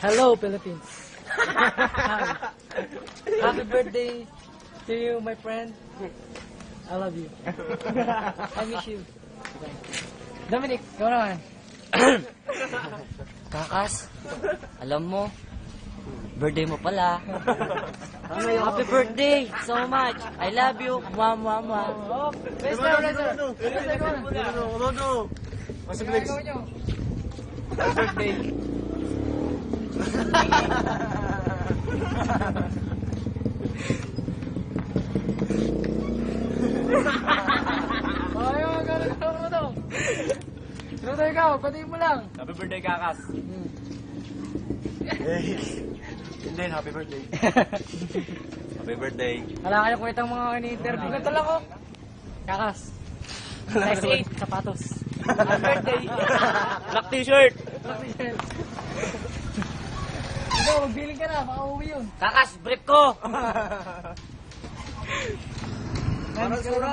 Hello, Philippines. Happy birthday to you, my friend. I love you. I miss you. Dominic, ikaw naman. Kakas, alam mo, birthday mo pala. Happy birthday so much. I love you. Mwah, mwah, mwah. Oh, best sir, best sir. Happy birthday. Ayaw, gano'n mo to. Ano ikaw? Patingin mo lang. Happy birthday, Kakas. Hindi, happy birthday. Happy birthday. Wala kayo kwentang mga ini-interview. Gantal ako. Kakas. Size 8, sapatos. Happy birthday. Black t-shirt. Ikaw, magbiling ka na. Baka uwi yun. Kakas, brief ko. Parang sura.